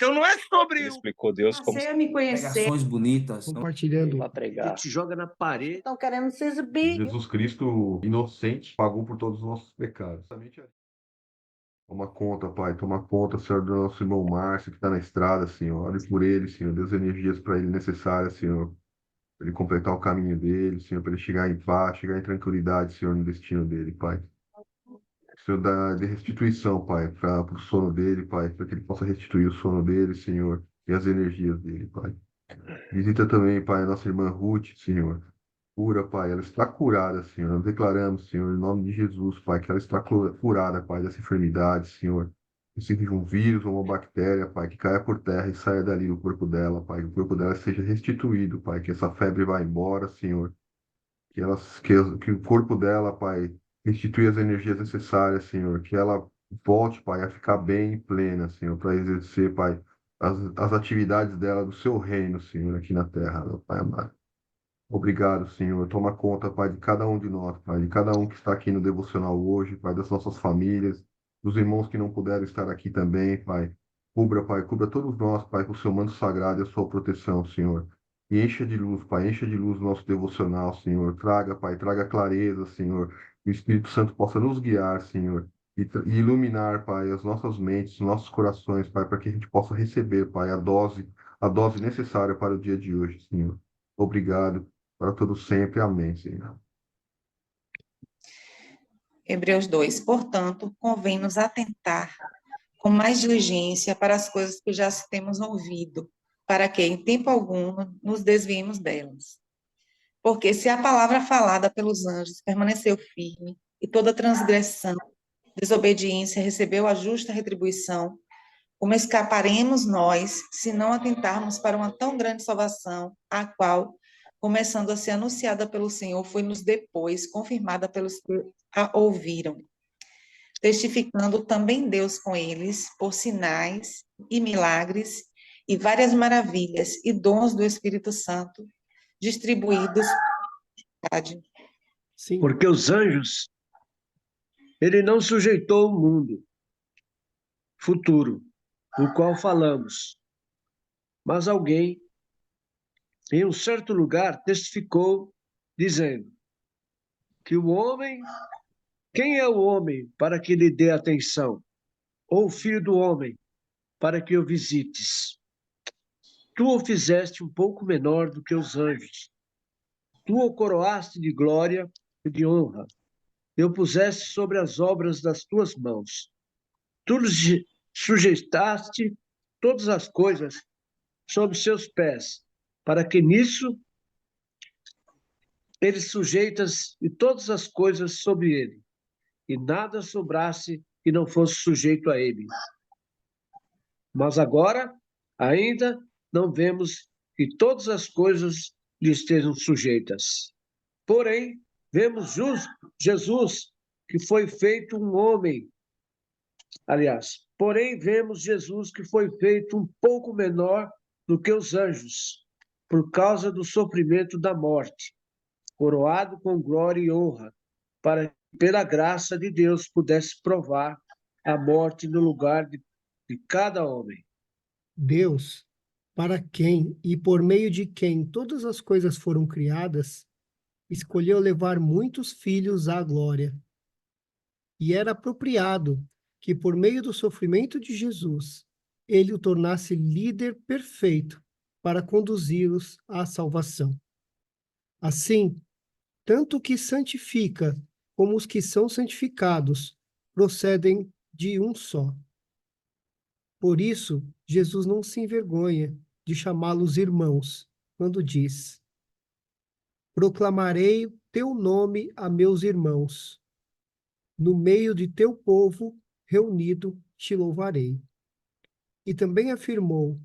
Então não é sobre Ele explicou Deus como Passei a me conhecer. Pregações bonitas. Compartilhando. para pregar. Te joga na parede. Estão querendo se exibir. Jesus Cristo, inocente, pagou por todos os nossos pecados. Toma conta, Pai, toma conta, Senhor, do nosso irmão Márcio, que está na estrada, Senhor. Olhe por ele, Senhor. Dê as energias para ele necessárias, Senhor. Para ele completar o caminho dele, Senhor, para ele chegar em paz, chegar em tranquilidade, Senhor, no destino dele, Pai. Senhor, dá de restituição, Pai, para o sono dele, Pai, para que ele possa restituir o sono dele, Senhor, e as energias dele, Pai. Visita também, Pai, a nossa irmã Ruth, Senhor. Cura, Pai, ela está curada, Senhor. Nós declaramos, Senhor, em nome de Jesus, Pai, que ela está curada, Pai, dessa enfermidade, Senhor. Que seja um vírus ou uma bactéria, Pai, que caia por terra e saia dali do corpo dela, Pai. Que o corpo dela seja restituído, Pai, que essa febre vá embora, Senhor. Que o corpo dela, Pai, restitui as energias necessárias, Senhor. Que ela volte, Pai, a ficar bem e plena, Senhor, para exercer, Pai, as atividades dela do seu reino, Senhor, aqui na terra, meu Pai amado. Obrigado, Senhor. Toma conta, Pai, de cada um de nós, Pai, de cada um que está aqui no devocional hoje, Pai, das nossas famílias, dos irmãos que não puderam estar aqui também, Pai. Cubra, Pai, cubra todos nós, Pai, com o seu manto sagrado e a sua proteção, Senhor. E encha de luz, Pai, encha de luz o nosso devocional, Senhor. Traga, Pai, traga clareza, Senhor. Que o Espírito Santo possa nos guiar, Senhor. E iluminar, Pai, as nossas mentes, os nossos corações, Pai, para que a gente possa receber, Pai, a dose necessária para o dia de hoje, Senhor. Obrigado. Para todo sempre. Amém, Senhor. Hebreus 2. Portanto, convém nos atentar com mais diligência para as coisas que já temos ouvido, para que, em tempo algum, nos desviemos delas. Porque se a palavra falada pelos anjos permaneceu firme, e toda transgressão, desobediência recebeu a justa retribuição, como escaparemos nós, se não atentarmos para uma tão grande salvação, a qual, começando a ser anunciada pelo Senhor, foi-nos depois confirmada pelos que a ouviram, testificando também Deus com eles, por sinais e milagres, e várias maravilhas e dons do Espírito Santo, distribuídos por cidade. Sim. Porque os anjos, ele não sujeitou o mundo futuro, do qual falamos, mas alguém em um certo lugar testificou, dizendo que o homem, quem é o homem para que lhe dê atenção? Ou o filho do homem para que o visites? Tu o fizeste um pouco menor do que os anjos. Tu o coroaste de glória e de honra. E o puseste sobre as obras das tuas mãos. Tu lhe sujeitaste todas as coisas sob seus pés, para que nisso ele sujeitas e todas as coisas sobre ele, e nada sobrasse que não fosse sujeito a ele. Mas agora, ainda não vemos que todas as coisas lhe estejam sujeitas. Porém, vemos Jesus, que foi feito um homem. Porém, vemos Jesus que foi feito um pouco menor do que os anjos, por causa do sofrimento da morte, coroado com glória e honra, para que, pela graça de Deus, pudesse provar a morte no lugar de cada homem. Deus, para quem e por meio de quem todas as coisas foram criadas, escolheu levar muitos filhos à glória. E era apropriado que, por meio do sofrimento de Jesus, ele o tornasse líder perfeito para conduzi-los à salvação. Assim, tanto o que santifica como os que são santificados procedem de um só. Por isso, Jesus não se envergonha de chamá-los irmãos, quando diz: proclamarei teu nome a meus irmãos. No meio de teu povo reunido te louvarei. E também afirmou: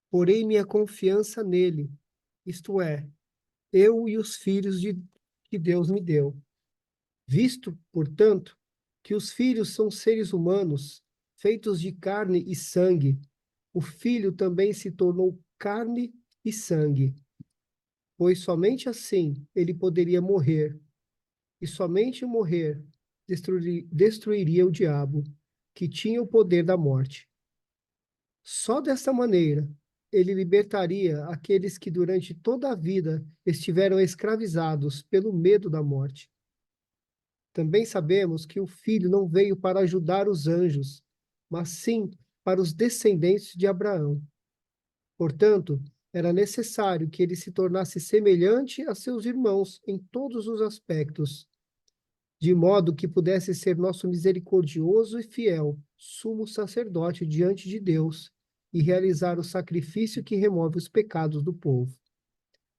porei minha confiança nele, isto é, eu e os filhos que Deus me deu. Visto, portanto, que os filhos são seres humanos, feitos de carne e sangue, o Filho também se tornou carne e sangue, pois somente assim ele poderia morrer, e somente morrer destruiria o diabo, que tinha o poder da morte. Só dessa maneira ele libertaria aqueles que durante toda a vida estiveram escravizados pelo medo da morte. Também sabemos que o Filho não veio para ajudar os anjos, mas sim para os descendentes de Abraão. Portanto, era necessário que ele se tornasse semelhante a seus irmãos em todos os aspectos, de modo que pudesse ser nosso misericordioso e fiel sumo sacerdote diante de Deus e realizar o sacrifício que remove os pecados do povo.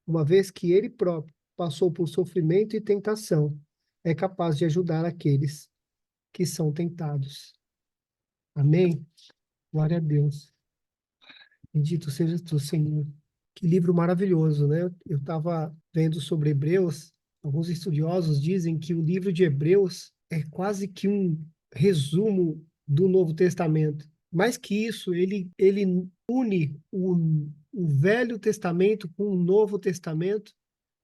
Uma vez que ele próprio passou por sofrimento e tentação, é capaz de ajudar aqueles que são tentados. Amém? Glória a Deus. Bendito seja tu, Senhor. Que livro maravilhoso, né? Eu estava vendo sobre Hebreus. Alguns estudiosos dizem que o livro de Hebreus é quase que um resumo do Novo Testamento. Mais que isso, ele une o Velho Testamento com o Novo Testamento,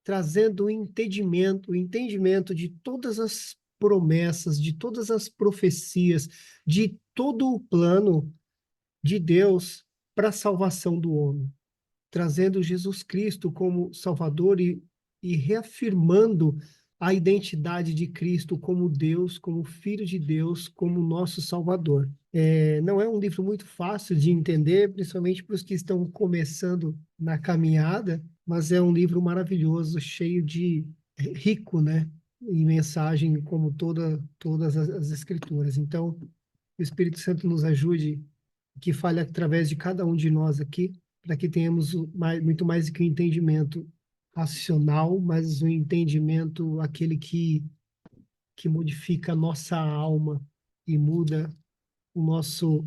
trazendo o entendimento de todas as promessas, de todas as profecias, de todo o plano de Deus para a salvação do homem, trazendo Jesus Cristo como Salvador e reafirmando a identidade de Cristo como Deus, como Filho de Deus, como nosso Salvador. Não é um livro muito fácil de entender, principalmente para os que estão começando na caminhada, mas é um livro maravilhoso, cheio de rico, né, em mensagem, como todas as Escrituras. Então, o Espírito Santo nos ajude, que fale através de cada um de nós aqui, para que tenhamos muito mais do que um entendimento racional, mas um entendimento aquele que modifica a nossa alma e muda o nosso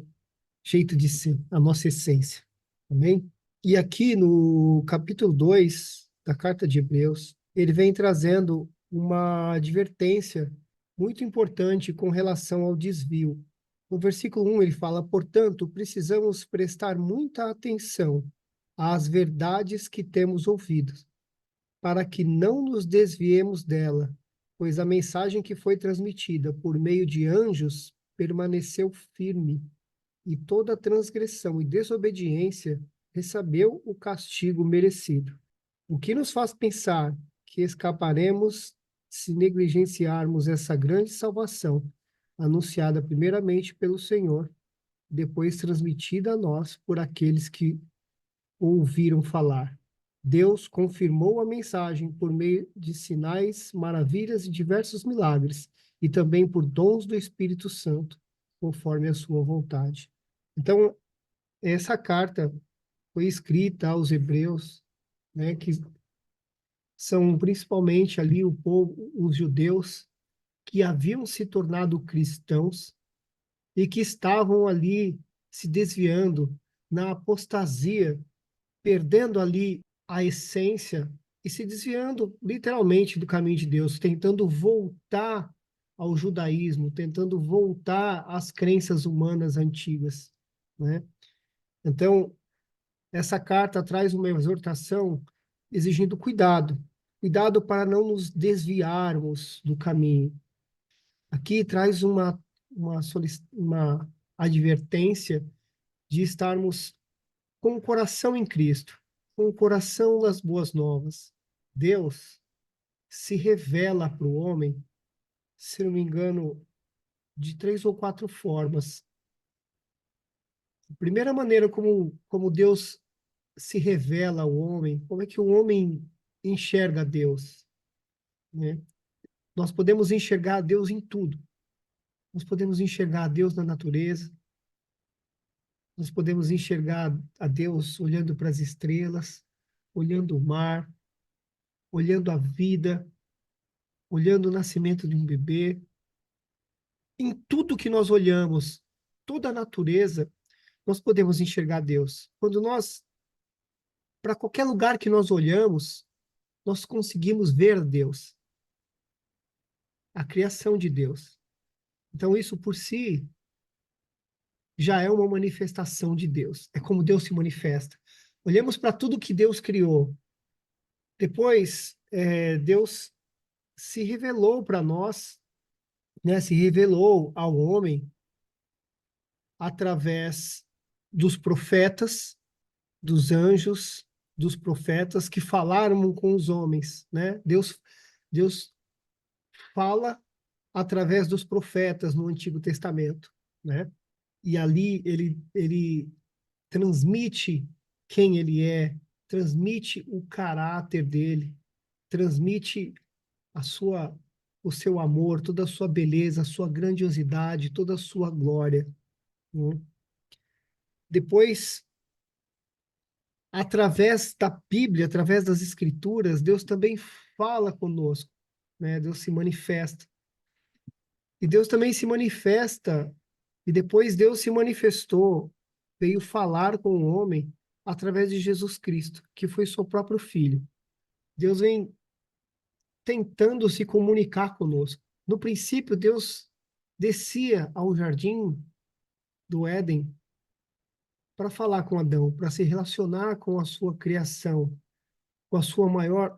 jeito de ser, a nossa essência. Amém? E aqui no capítulo 2 da carta de Hebreus, ele vem trazendo uma advertência muito importante com relação ao desvio. No versículo 1 ele fala: portanto, precisamos prestar muita atenção às verdades que temos ouvido, para que não nos desviemos dela, pois a mensagem que foi transmitida por meio de anjos permaneceu firme, e toda transgressão e desobediência recebeu o castigo merecido. O que nos faz pensar que escaparemos se negligenciarmos essa grande salvação, anunciada primeiramente pelo Senhor, depois transmitida a nós por aqueles que ouviram falar. Deus confirmou a mensagem por meio de sinais, maravilhas e diversos milagres, e também por dons do Espírito Santo, conforme a sua vontade. Então, essa carta foi escrita aos hebreus, né, que são principalmente ali o povo, os judeus, que haviam se tornado cristãos e que estavam ali se desviando na apostasia, perdendo ali a essência e se desviando literalmente do caminho de Deus, tentando voltar ao judaísmo, tentando voltar às crenças humanas antigas, né? Então, essa carta traz uma exortação exigindo cuidado, cuidado para não nos desviarmos do caminho. Aqui traz uma advertência de estarmos com o coração em Cristo, com o coração nas boas novas. Deus se revela para o homem, se não me engano, de 3 ou 4 formas. A primeira maneira como Deus se revela ao homem, como é que o homem enxerga Deus, né? Nós podemos enxergar Deus em tudo. Nós podemos enxergar Deus na natureza, nós podemos enxergar a Deus olhando para as estrelas, olhando o mar, olhando a vida, olhando o nascimento de um bebê. Em tudo que nós olhamos, toda a natureza, nós podemos enxergar Deus. Para qualquer lugar que nós olhamos, nós conseguimos ver Deus, a criação de Deus. Então, isso por si já é uma manifestação de Deus. É como Deus se manifesta. Olhamos para tudo que Deus criou. Depois, Deus se revelou para nós, né? Se revelou ao homem através dos profetas, dos anjos, dos profetas que falaram com os homens, né? Deus fala através dos profetas no Antigo Testamento, né? E ali ele transmite quem ele é, transmite o caráter dele, transmite a sua o seu amor, toda a sua beleza, a sua grandiosidade, toda a sua glória, né? Depois, através da Bíblia, através das Escrituras, Deus também fala conosco, né? Deus se manifesta. E Deus também se manifesta, e depois Deus se manifestou, veio falar com o homem através de Jesus Cristo, que foi seu próprio Filho. Deus vem tentando se comunicar conosco. No princípio, Deus descia ao jardim do Éden para falar com Adão, para se relacionar com a sua criação, com a sua maior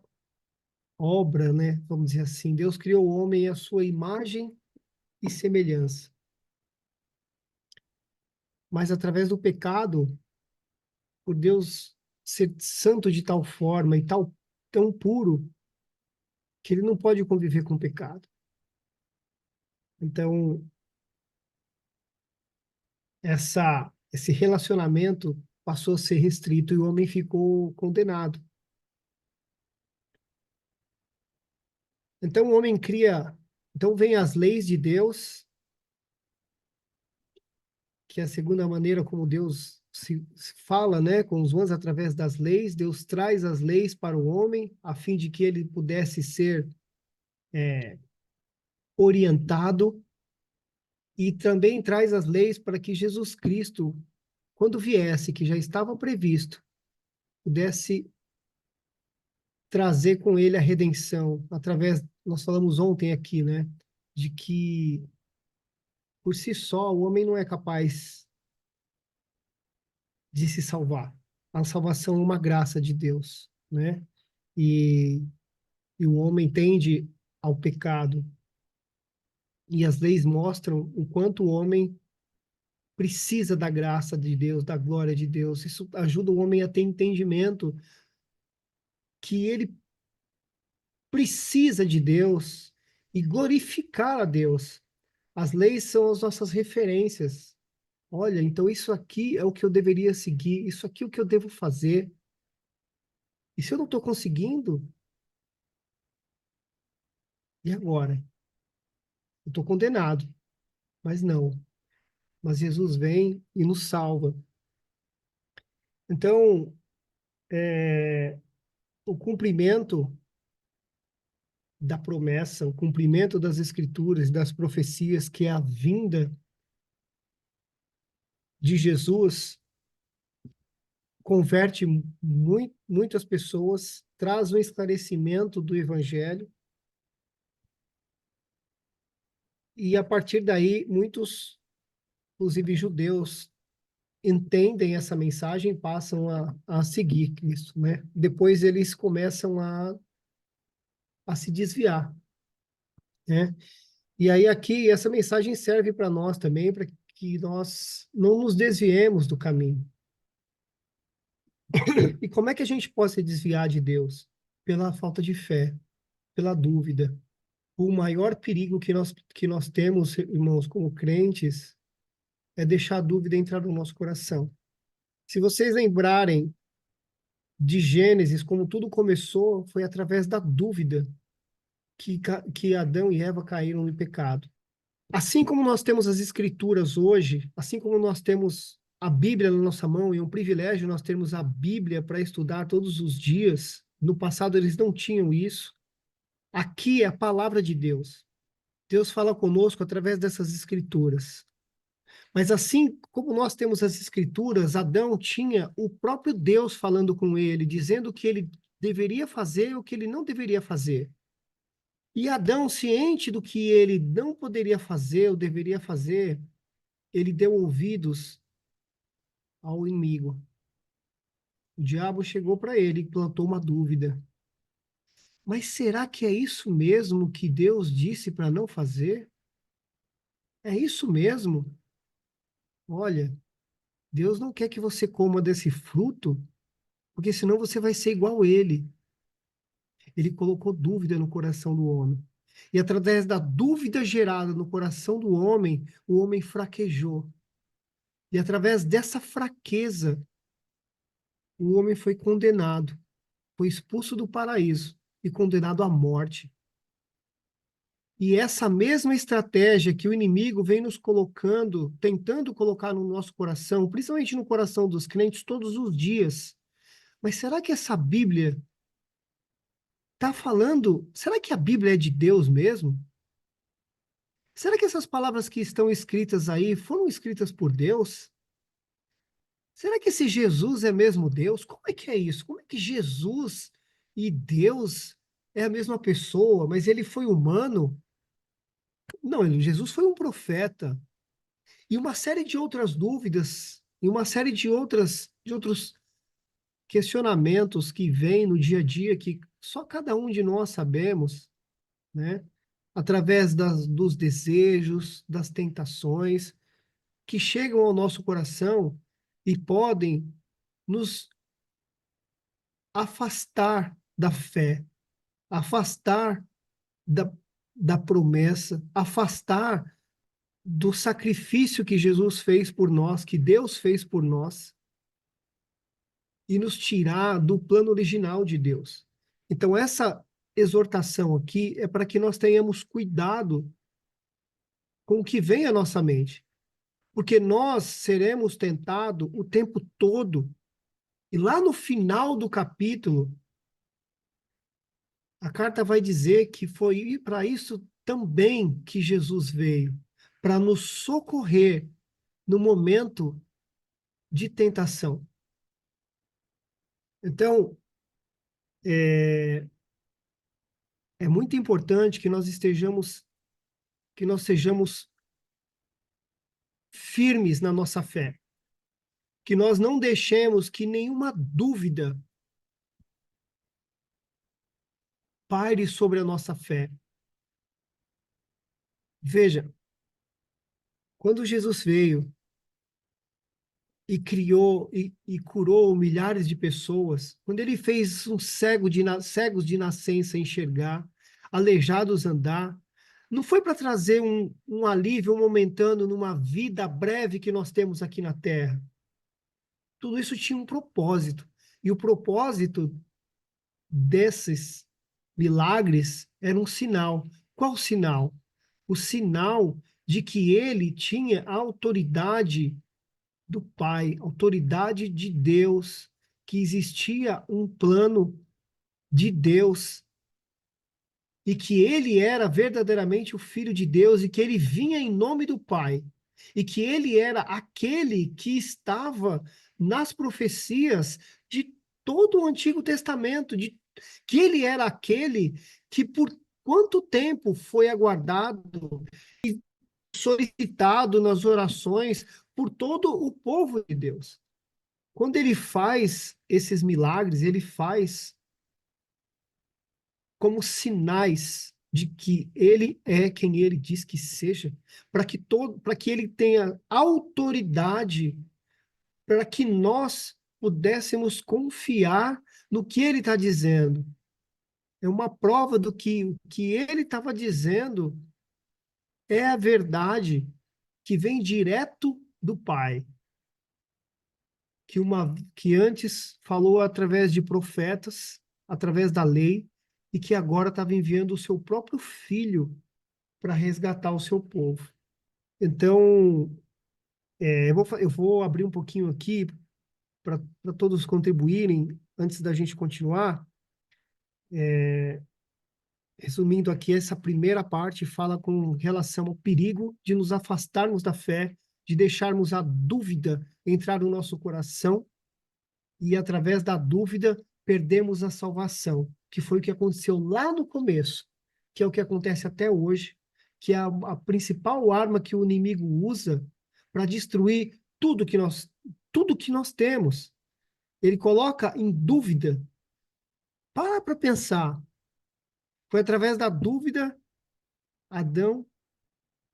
obra, né? Vamos dizer assim. Deus criou o homem à sua imagem e semelhança. Mas através do pecado, por Deus ser santo de tal forma e tão puro, que ele não pode conviver com o pecado. Então, esse relacionamento passou a ser restrito e o homem ficou condenado. Então o homem cria, então vem as leis de Deus, que é a segunda maneira como Deus se fala, né, com os homens através das leis. Deus traz as leis para o homem a fim de que ele pudesse ser orientado, e também traz as leis para que Jesus Cristo, quando viesse, que já estava previsto, pudesse trazer com ele a redenção, através, nós falamos ontem aqui, né, de que por si só o homem não é capaz de se salvar. A salvação é uma graça de Deus, né? E, e o homem tende ao pecado. E as leis mostram o quanto o homem precisa da graça de Deus, da glória de Deus. Isso ajuda o homem a ter entendimento que ele precisa de Deus e glorificar a Deus. As leis são as nossas referências. Olha, então isso aqui é o que eu deveria seguir, isso aqui é o que eu devo fazer. E se eu não estou conseguindo, e agora? Eu estou condenado. Mas não. Mas Jesus vem e nos salva. Então, o cumprimento da promessa, o cumprimento das Escrituras, das profecias, que é a vinda de Jesus, converte muitas pessoas, traz um esclarecimento do Evangelho, e a partir daí, muitos, inclusive judeus, entendem essa mensagem e passam a seguir Cristo, né? Depois eles começam a se desviar, né? E aí aqui essa mensagem serve para nós também, para que nós não nos desviemos do caminho. E como é que a gente pode se desviar de Deus? Pela falta de fé, pela dúvida. O maior perigo que nós temos, irmãos, como crentes, é deixar a dúvida entrar no nosso coração. Se vocês lembrarem de Gênesis, como tudo começou, foi através da dúvida que Adão e Eva caíram no pecado. Assim como nós temos as Escrituras hoje, assim como nós temos a Bíblia na nossa mão, e é um privilégio nós termos a Bíblia para estudar todos os dias, no passado eles não tinham isso. Aqui é a palavra de Deus. Deus fala conosco através dessas Escrituras. Mas assim como nós temos as Escrituras, Adão tinha o próprio Deus falando com ele, dizendo o que ele deveria fazer e o que ele não deveria fazer. E Adão, ciente do que ele não poderia fazer ou deveria fazer, ele deu ouvidos ao inimigo. O diabo chegou para ele e plantou uma dúvida. Mas será que é isso mesmo que Deus disse para não fazer? É isso mesmo? Olha, Deus não quer que você coma desse fruto, porque senão você vai ser igual a ele. Ele colocou dúvida no coração do homem. E através da dúvida gerada no coração do homem, o homem fraquejou. E através dessa fraqueza, o homem foi condenado, foi expulso do paraíso e condenado à morte. E essa mesma estratégia que o inimigo vem nos colocando, tentando colocar no nosso coração, principalmente no coração dos crentes, todos os dias. Mas será que essa Bíblia está falando? Será que a Bíblia é de Deus mesmo? Será que essas palavras que estão escritas aí foram escritas por Deus? Será que esse Jesus é mesmo Deus? Como é que é isso? Como é que Jesus e Deus é a mesma pessoa, mas ele foi humano? Não, Jesus foi um profeta. E uma série de outras dúvidas, e uma série de outros questionamentos que vêm no dia a dia que só cada um de nós sabemos, né? Através dos desejos, das tentações, que chegam ao nosso coração e podem nos afastar da fé, afastar da, da promessa, afastar do sacrifício que Jesus fez por nós, que Deus fez por nós, e nos tirar do plano original de Deus. Então, essa exortação aqui é para que nós tenhamos cuidado com o que vem à nossa mente, porque nós seremos tentados o tempo todo. E lá no final do capítulo, a carta vai dizer que foi para isso também que Jesus veio, para nos socorrer no momento de tentação. Então, é muito importante que nós sejamos firmes na nossa fé, que nós não deixemos que nenhuma dúvida paire sobre a nossa fé. Veja, quando Jesus veio e criou e curou milhares de pessoas, quando ele fez cegos de nascença enxergar, aleijados andar, não foi para trazer um alívio momentâneo numa vida breve que nós temos aqui na Terra. Tudo isso tinha um propósito. E o propósito desses milagres era um sinal. Qual sinal? O sinal de que ele tinha a autoridade do Pai, autoridade de Deus, que existia um plano de Deus e que ele era verdadeiramente o Filho de Deus e que ele vinha em nome do Pai e que ele era aquele que estava nas profecias de todo o Antigo Testamento, que ele era aquele que por quanto tempo foi aguardado e solicitado nas orações por todo o povo de Deus. Quando ele faz esses milagres, ele faz como sinais de que ele é quem ele diz que seja, para que ele tenha autoridade, para que nós pudéssemos confiar no que ele está dizendo. É uma prova do que o que ele estava dizendo é a verdade que vem direto do Pai, que antes falou através de profetas, através da lei, e que agora estava enviando o seu próprio filho para resgatar o seu povo. Então, eu vou abrir um pouquinho aqui para todos contribuírem, antes da gente continuar. Resumindo aqui, essa primeira parte fala com relação ao perigo de nos afastarmos da fé, de deixarmos a dúvida entrar no nosso coração e, através da dúvida, perdemos a salvação, que foi o que aconteceu lá no começo, que é o que acontece até hoje, que é a principal arma que o inimigo usa para destruir tudo que nós temos. Ele coloca em dúvida. Para pensar. Foi através da dúvida Adão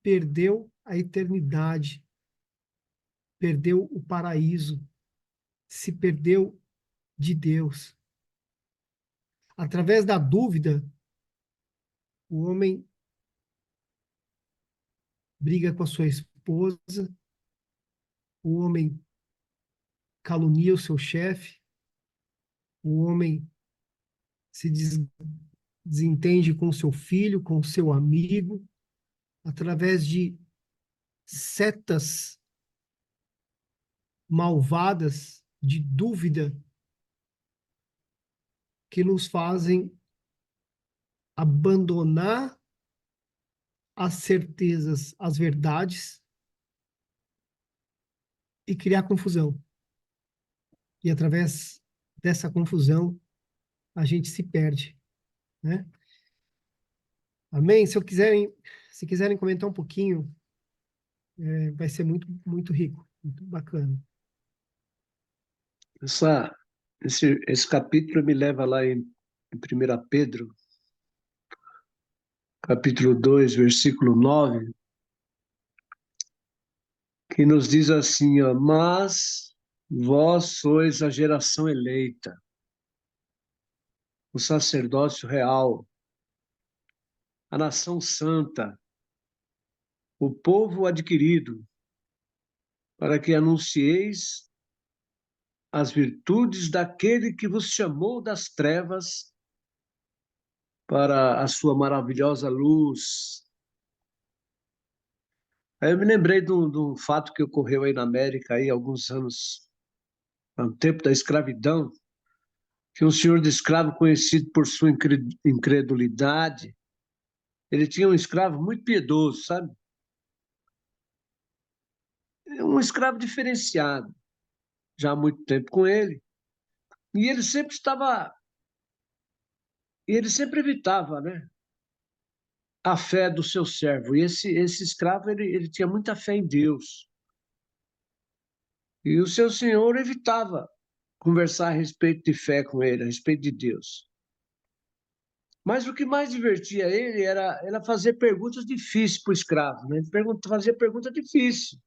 perdeu a eternidade. perdeu o paraíso, se perdeu de Deus. Através da dúvida, o homem briga com a sua esposa, o homem calunia o seu chefe, o homem se desentende com o seu filho, com o seu amigo, através de setas malvadas de dúvida que nos fazem abandonar as certezas, as verdades e criar confusão. E através dessa confusão, a gente se perde, né? Amém? Se quiserem comentar um pouquinho, vai ser muito, muito rico, muito bacana. Esse capítulo me leva lá em 1 Pedro, capítulo 2, versículo 9, que nos diz assim, ó, mas vós sois a geração eleita, o sacerdócio real, a nação santa, o povo adquirido, para que anuncieis as virtudes daquele que vos chamou das trevas para a sua maravilhosa luz. Aí eu me lembrei de um fato que ocorreu aí na América, aí, há alguns anos, no tempo da escravidão, que um senhor de escravo conhecido por sua incredulidade, ele tinha um escravo muito piedoso, sabe? Um escravo diferenciado, já há muito tempo com ele, e ele sempre evitava, né, a fé do seu servo. E esse escravo, ele tinha muita fé em Deus. E o seu senhor evitava conversar a respeito de fé com ele, a respeito de Deus. Mas o que mais divertia ele era fazer perguntas difíceis para o escravo, né? Ele fazia pergunta difícil.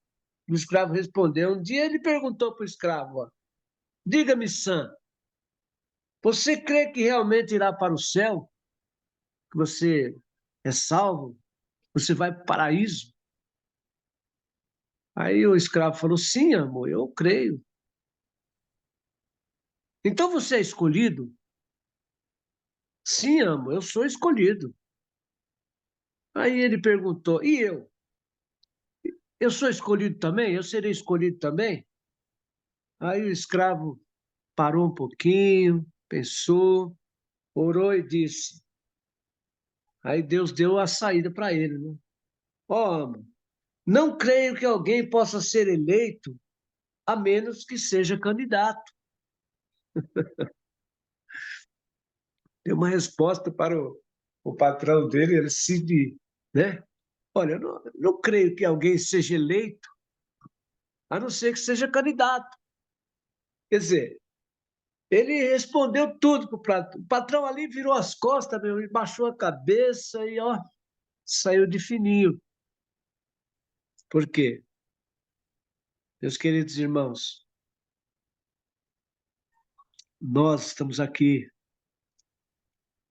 O escravo respondeu. Um dia ele perguntou para o escravo, ó, diga-me, Sam, você crê que realmente irá para o céu? Que você é salvo? Você vai para o paraíso? Aí o escravo falou, sim, amor, eu creio. Então você é escolhido? Sim, amor, eu sou escolhido. Aí ele perguntou, e eu? Eu sou escolhido também? Eu serei escolhido também? Aí o escravo parou um pouquinho, pensou, orou e disse. Aí Deus deu a saída para ele, né? Ó, não creio que alguém possa ser eleito a menos que seja candidato. Deu uma resposta para o patrão dele, ele se, né? Olha, eu não creio que alguém seja eleito a não ser que seja candidato. Quer dizer, ele respondeu tudo para o patrão. O patrão ali virou as costas, meu, e baixou a cabeça e, ó, saiu de fininho. Por quê? Meus queridos irmãos, nós estamos aqui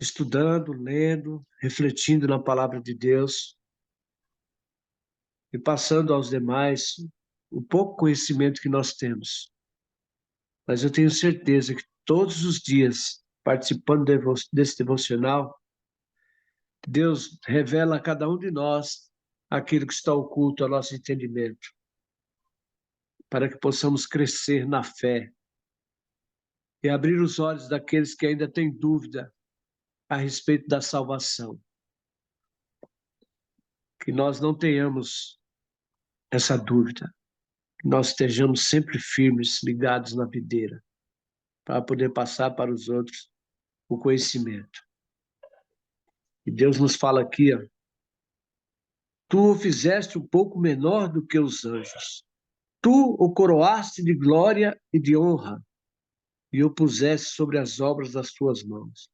estudando, lendo, refletindo na palavra de Deus e passando aos demais o pouco conhecimento que nós temos. Mas eu tenho certeza que todos os dias, participando desse devocional, Deus revela a cada um de nós aquilo que está oculto ao nosso entendimento, para que possamos crescer na fé e abrir os olhos daqueles que ainda têm dúvida a respeito da salvação. Que nós não tenhamos essa dúvida, que nós estejamos sempre firmes, ligados na videira, para poder passar para os outros o conhecimento. E Deus nos fala aqui, ó, tu o fizeste um pouco menor do que os anjos. Tu o coroaste de glória e de honra e o puseste sobre as obras das tuas mãos.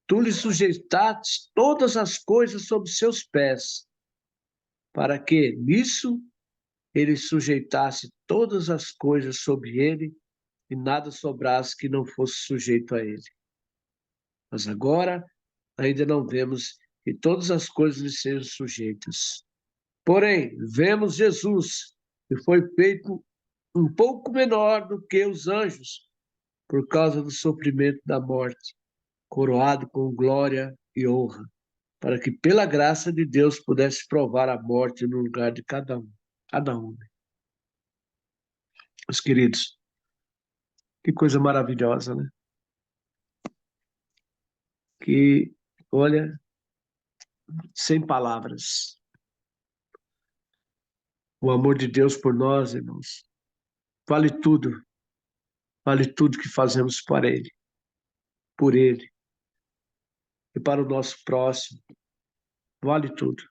Tu lhe sujeitaste todas as coisas sob seus pés, para que, nisso, ele sujeitasse todas as coisas sobre ele e nada sobrasse que não fosse sujeito a ele. Mas agora ainda não vemos que todas as coisas lhe sejam sujeitas. Porém, vemos Jesus, que foi feito um pouco menor do que os anjos, por causa do sofrimento da morte, coroado com glória e honra, para que pela graça de Deus pudesse provar a morte no lugar de cada um, cada homem. Meus queridos, que coisa maravilhosa, né? Que, olha, sem palavras. O amor de Deus por nós, irmãos, vale tudo que fazemos para Ele, por Ele e para o nosso próximo, vale tudo.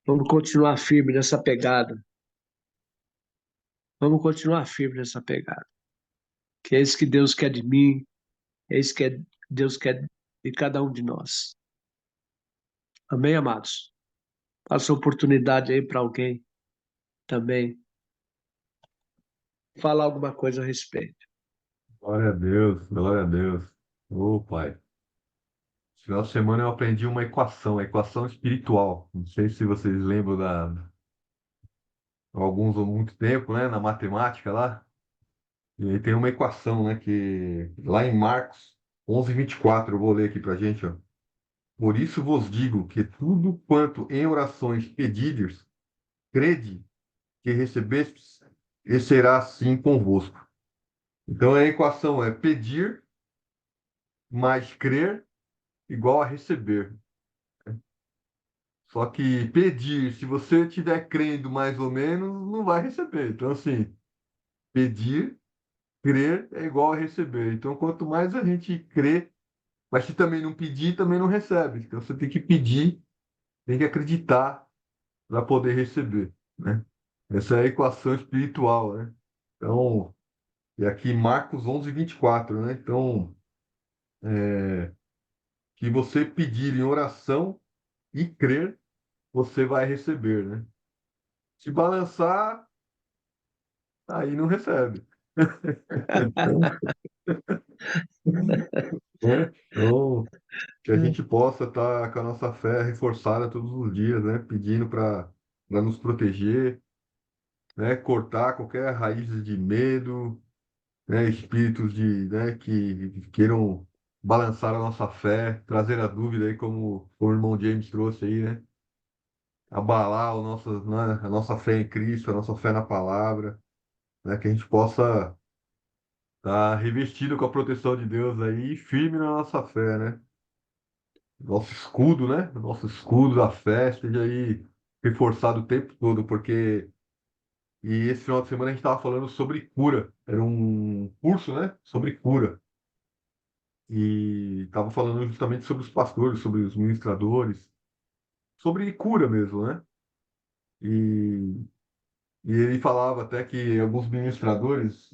Vamos continuar firme nessa pegada. Vamos continuar firme nessa pegada. Que é isso que Deus quer de mim, é isso que Deus quer de cada um de nós. Amém, amados? Passa a oportunidade aí para alguém também falar alguma coisa a respeito. Glória a Deus, glória a Deus. Ô, Pai. Esse final de semana eu aprendi uma equação, a equação espiritual. Não sei se vocês lembram alguns há muito tempo, né, na matemática lá. E aí tem uma equação, né, que lá em Marcos 11:24, eu vou ler aqui pra gente, ó. Por isso vos digo que tudo quanto em orações pedirdes, crede que recebestes, e será assim convosco. Então a equação é pedir mais crer igual a receber. Só que pedir, se você estiver crendo mais ou menos, não vai receber. Então, assim, pedir, crer é igual a receber. Então, quanto mais a gente crê, mas se também não pedir, também não recebe. Então, você tem que pedir, tem que acreditar para poder receber, né? Essa é a equação espiritual, né? Então, e aqui Marcos 11:24, né? Então, que você pedir em oração e crer, você vai receber, né? Se balançar, aí não recebe. Né? Então, que a gente possa estar com a nossa fé reforçada todos os dias, né? Pedindo para nos proteger, né? Cortar qualquer raiz de medo, né? Espíritos né? Que queiram balançar a nossa fé, trazer a dúvida aí, como o irmão James trouxe aí, né? Abalar né? A nossa fé em Cristo, a nossa fé na palavra, né? Que a gente possa estar revestido com a proteção de Deus aí, e firme na nossa fé, né? Nosso escudo, né? Nosso escudo da fé esteja aí reforçado o tempo todo, porque esse final de semana a gente estava falando sobre cura. Era um curso, né? Sobre cura. E estava falando justamente sobre os pastores, sobre os ministradores, sobre cura mesmo, né? E, e ele falava até que alguns ministradores,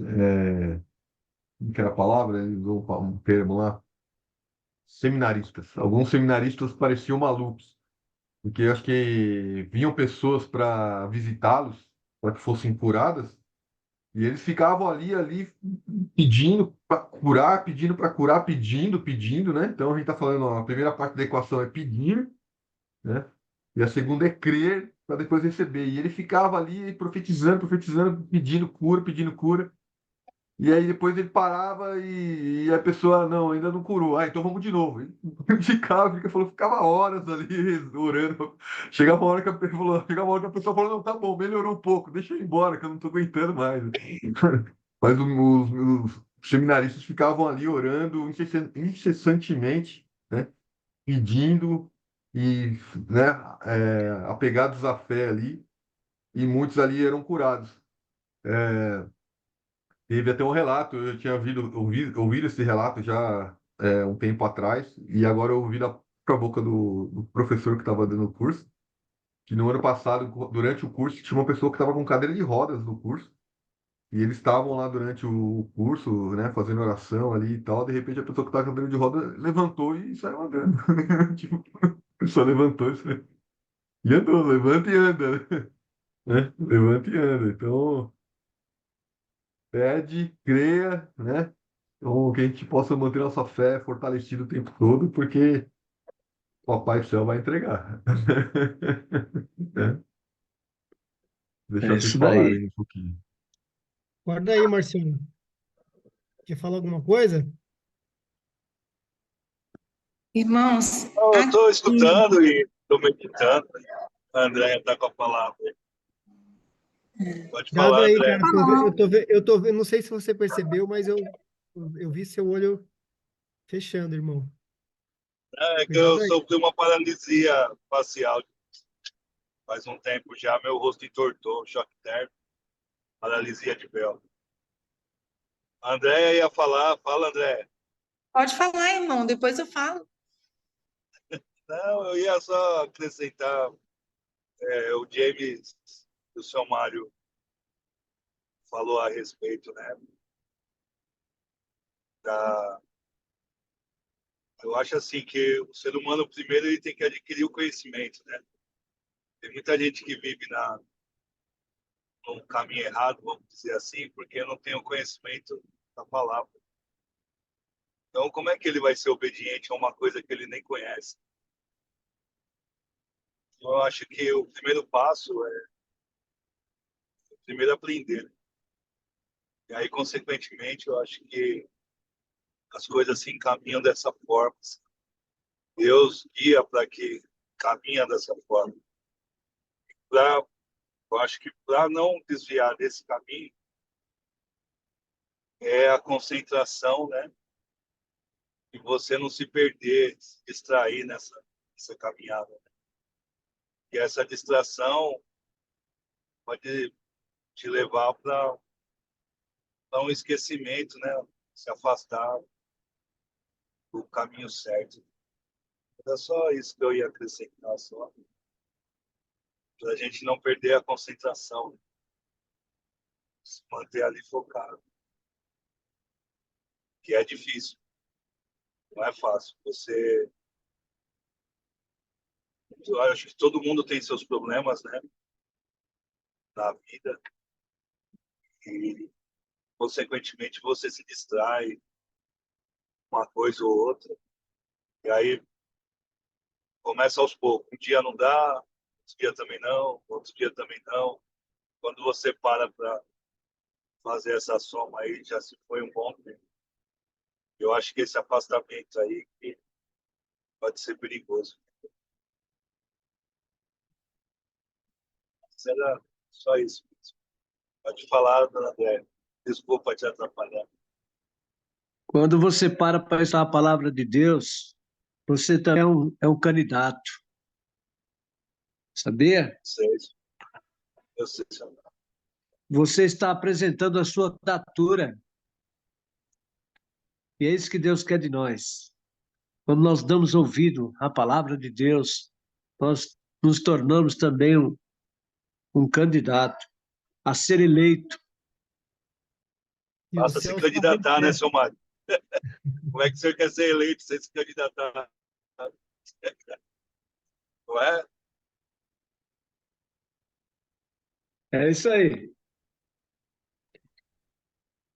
que era a palavra, ele usou um termo lá, seminaristas. Alguns seminaristas pareciam malucos. Porque eu acho que vinham pessoas para visitá-los, para que fossem curadas, e eles ficavam ali pedindo para curar, pedindo para curar, pedindo, né? Então a gente está falando, ó, a primeira parte da equação é pedir, né? E a segunda é crer para depois receber. E ele ficava ali profetizando, profetizando, pedindo cura, pedindo cura. E aí depois ele parava e a pessoa, não, ainda não curou. Ah, então vamos de novo. Ele ficava horas ali orando. Chegava uma hora que chegava uma hora que a pessoa falou, não, tá bom, melhorou um pouco, deixa eu ir embora, que eu não tô aguentando mais. Mas os seminaristas ficavam ali orando incessantemente, né? Pedindo e, né, apegados à fé ali, e muitos ali eram curados. Teve até um relato, eu tinha ouvido esse relato já um tempo atrás, e agora eu ouvi da própria boca do professor que estava dando o curso, que no ano passado, durante o curso, tinha uma pessoa que estava com cadeira de rodas no curso, e eles estavam lá durante o curso, né, fazendo oração ali e tal, de repente a pessoa que estava com cadeira de rodas levantou e saiu andando. Tipo, a pessoa levantou e andou, levanta e anda, né? né? Levanta e anda. Então, pede, creia, né? Então, que a gente possa manter nossa fé fortalecida o tempo todo, porque o Papai do Céu vai entregar. Né? É Deixar vocês isso daí. falarem um pouquinho. Guarda aí, Marciano. Quer falar alguma coisa? Irmãos, Eu estou aqui, escutando e estou meditando. A Andréia está com a palavra. Pode Cuidado falar, aí, André. cara, que não sei se você percebeu, mas eu vi seu olho fechando, irmão. É que eu Cuidado aí. sofri uma paralisia facial faz um tempo já. Meu rosto entortou, choque térmico, paralisia de Bell. A Andréia ia falar. Fala, André. pode falar, irmão, depois eu falo. Não, eu ia só acrescentar. O James, o seu Mário, falou a respeito, né? Da, eu acho assim que o ser humano, primeiro, ele tem que adquirir o conhecimento, né? Tem muita gente que vive num caminho errado, vamos dizer assim, porque não tem o conhecimento da palavra. Então, como é que ele vai ser obediente a uma coisa que ele nem conhece? Então, eu acho que o primeiro passo é primeiro aprender. E aí, consequentemente, eu acho que as coisas se encaminham dessa forma. Deus guia para que caminha dessa forma. Eu acho que para não desviar desse caminho é a concentração, né? E você não se perder, se distrair nessa caminhada. E essa distração pode te levar para um esquecimento, né? Se afastar do caminho certo. Era só isso que eu ia acrescentar, só. Para a gente não perder a concentração, né? Se manter ali focado. Que é difícil, não é fácil. Eu acho que todo mundo tem seus problemas, né? Na vida. E, consequentemente, você se distrai uma coisa ou outra. E aí começa aos poucos. Um dia não dá, outro dia também não, outro dia também não. Quando você para fazer essa soma aí, já se foi um bom tempo. Eu acho que esse afastamento aí que pode ser perigoso. Mas era só isso mesmo. Pode falar, dona André. Desculpa te atrapalhar. Quando você para estudar a palavra de Deus, você também é um candidato, sabia? Vocês, eu sei, senhor. Você está apresentando a sua candidatura, e é isso que Deus quer de nós. Quando nós damos ouvido à palavra de Deus, nós nos tornamos também um candidato a ser eleito. E o Basta se céu está bem candidatar, né, perto. seu Mário? Como é que você quer ser eleito sem se candidatar? Não é? É isso aí.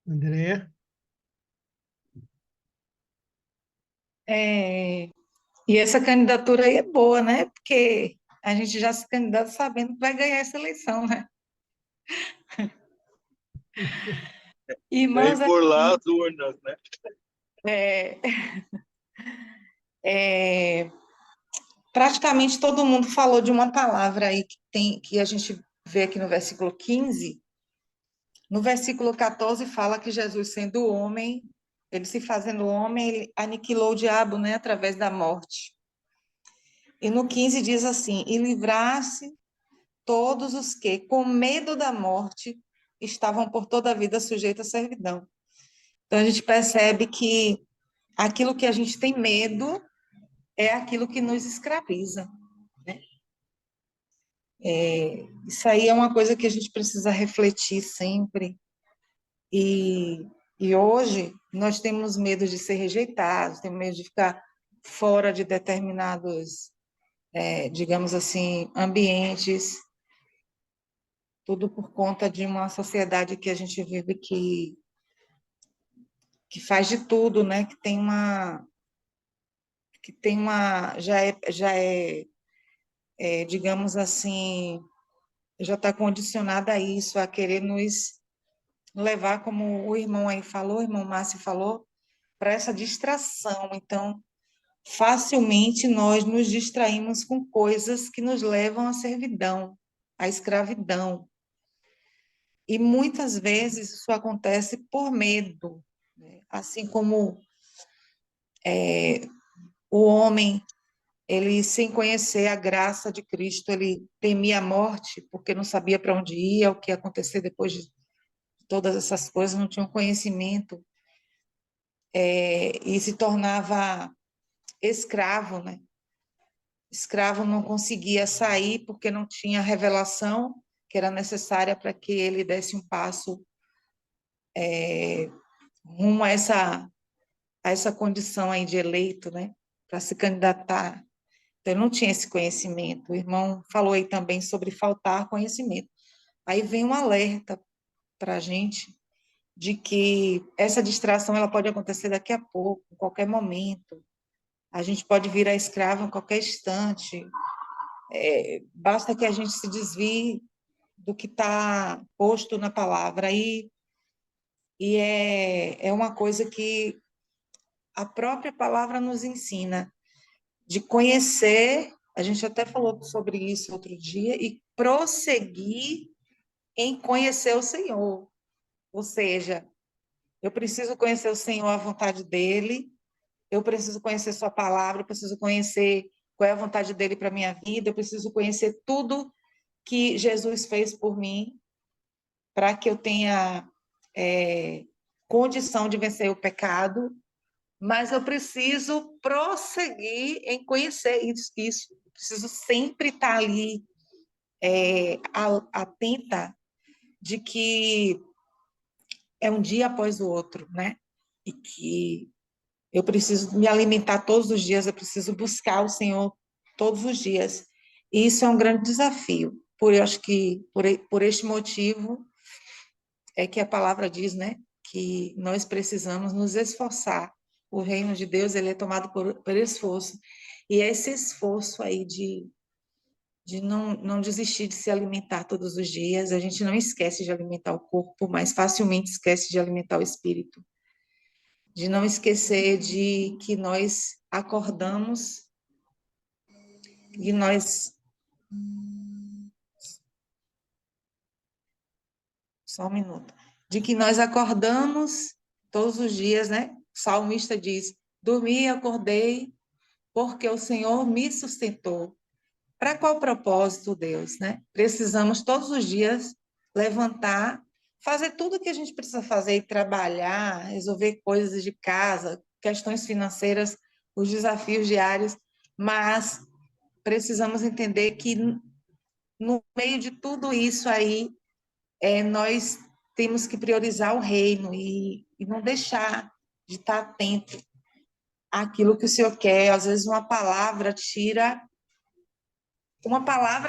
André, É, e essa candidatura aí é boa, né? Porque a gente já se candidata sabendo que vai ganhar essa eleição, né? Vem Irmãos, por lá as urnas, né? é, é, praticamente todo mundo falou de uma palavra aí que a gente vê aqui no versículo 15. No versículo 14 fala que Jesus, sendo homem, ele se fazendo homem, ele aniquilou o diabo, né, através da morte. E no 15 diz assim: e livrar-se todos os que, com medo da morte, estavam por toda a vida sujeitos à servidão. Então a gente percebe que aquilo que a gente tem medo é aquilo que nos escraviza. Isso aí é uma coisa que a gente precisa refletir sempre. E hoje nós temos medo de ser rejeitados, temos medo de ficar fora de determinados, digamos assim, ambientes. tudo por conta de uma sociedade que a gente vive que faz de tudo, né? Já é, digamos assim, já está condicionada a isso, a querer nos levar, como o irmão aí falou, o irmão Márcio falou, para essa distração. Então, facilmente nós nos distraímos com coisas que nos levam à servidão, à escravidão. E muitas vezes isso acontece por medo, né? Assim como o homem, ele sem conhecer a graça de Cristo, ele temia a morte porque não sabia para onde ia, o que ia acontecer depois de todas essas coisas, não tinha um conhecimento, e se tornava escravo, né? Escravo não conseguia sair porque não tinha revelação que era necessária para que ele desse um passo rumo a essa condição aí de eleito, né? Para se candidatar. Então, eu não tinha esse conhecimento. O irmão falou aí também sobre faltar conhecimento. Aí vem um alerta para a gente de que essa distração ela pode acontecer daqui a pouco, em qualquer momento. A gente pode virar escravo em qualquer instante. Basta que a gente se desvie do que está posto na palavra. E é uma coisa que a própria palavra nos ensina, de conhecer, a gente até falou sobre isso outro dia, e prosseguir em conhecer o Senhor. Ou seja, eu preciso conhecer o Senhor, a vontade dele, eu preciso conhecer sua palavra, eu preciso conhecer qual é a vontade dele para a minha vida, eu preciso conhecer tudo que Jesus fez por mim, para que eu tenha condição de vencer o pecado, mas eu preciso prosseguir em conhecer isso. Preciso sempre estar ali atenta de que é um dia após o outro, né? E que eu preciso me alimentar todos os dias, eu preciso buscar o Senhor todos os dias. E isso é um grande desafio. Eu acho que por este motivo é que a palavra diz, né, que nós precisamos nos esforçar. O reino de Deus, ele é tomado por esforço. E é esse esforço aí de não desistir de se alimentar todos os dias. A gente não esquece de alimentar o corpo, mas facilmente esquece de alimentar o espírito. De não esquecer de que nós acordamos e nós... Só um minuto. De que nós acordamos todos os dias, né? O salmista diz: dormi e acordei porque o Senhor me sustentou. Para qual propósito, Deus, né? Precisamos todos os dias levantar, fazer tudo o que a gente precisa fazer, e trabalhar, resolver coisas de casa, questões financeiras, os desafios diários, mas precisamos entender que no meio de tudo isso aí, nós temos que priorizar o reino e não deixar de estar atento àquilo que o Senhor quer. Às vezes uma palavra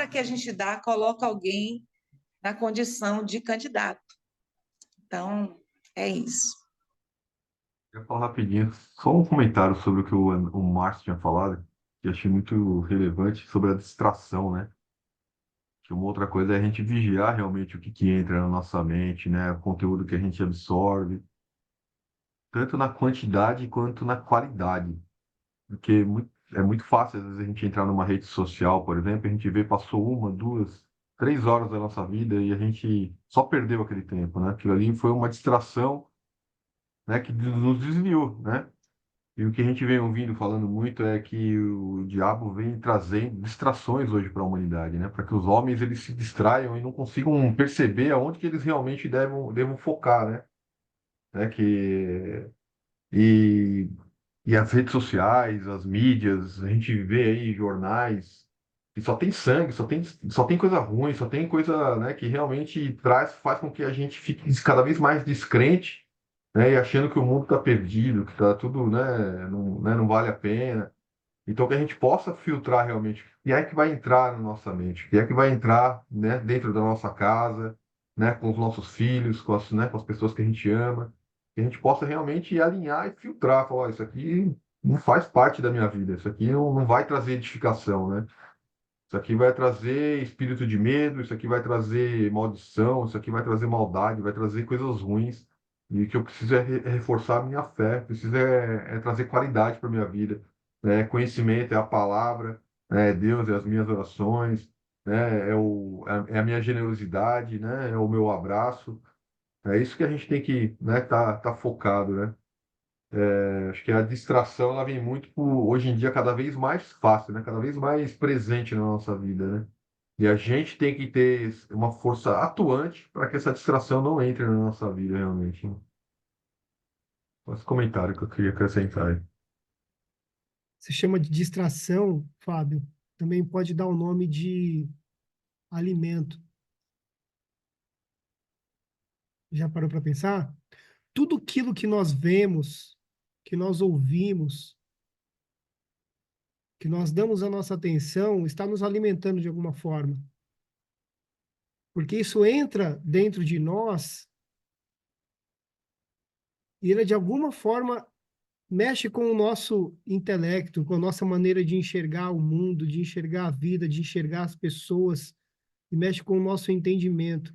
que a gente dá coloca alguém na condição de candidato. Então, é isso. Eu ia falar rapidinho, só um comentário sobre o que o Márcio tinha falado, que eu achei muito relevante, sobre a distração, né? Que uma outra coisa é a gente vigiar realmente o que entra na nossa mente, né? O conteúdo que a gente absorve, tanto na quantidade quanto na qualidade. Porque é muito fácil, às vezes, a gente entrar numa rede social, por exemplo, a gente vê, passou uma, duas, 3 horas da nossa vida e a gente só perdeu aquele tempo, né? Aquilo ali foi uma distração, né, que nos desviou, né? E o que a gente vem ouvindo falando muito é que o diabo vem trazendo distrações hoje para a humanidade, né? Para que os homens eles se distraiam e não consigam perceber aonde que eles realmente devam focar, né? E, e as redes sociais, as mídias, a gente vê aí jornais que só tem sangue, só tem coisa ruim, só tem coisa, né, que realmente faz com que a gente fique cada vez mais descrente, né, e achando que o mundo está perdido, que está tudo, né, não vale a pena. Então, que a gente possa filtrar realmente o que é que vai entrar na nossa mente, o que é que vai entrar, né, dentro da nossa casa, né, com os nossos filhos, com as pessoas que a gente ama, que a gente possa realmente alinhar e filtrar, falar, "Ó, isso aqui não faz parte da minha vida, isso aqui não vai trazer edificação, né? Isso aqui vai trazer espírito de medo, isso aqui vai trazer maldição, isso aqui vai trazer maldade, vai trazer coisas ruins. E o que eu preciso é reforçar a minha fé, preciso é trazer qualidade para a minha vida. Né? Conhecimento é a palavra, né? É Deus, é as minhas orações, né? É a minha generosidade, né? É o meu abraço. É isso que a gente tem que, né, tá focado, né? Acho que a distração ela vem muito hoje em dia cada vez mais fácil, né? Cada vez mais presente na nossa vida, né? E a gente tem que ter uma força atuante para que essa distração não entre na nossa vida realmente, né? Esse comentário que eu queria acrescentar aí. Se chama de distração, Fábio, também pode dar o nome de alimento. Já parou para pensar? Tudo aquilo que nós vemos, que nós ouvimos, que nós damos a nossa atenção, está nos alimentando de alguma forma. Porque isso entra dentro de nós e ele, de alguma forma, mexe com o nosso intelecto, com a nossa maneira de enxergar o mundo, de enxergar a vida, de enxergar as pessoas, e mexe com o nosso entendimento.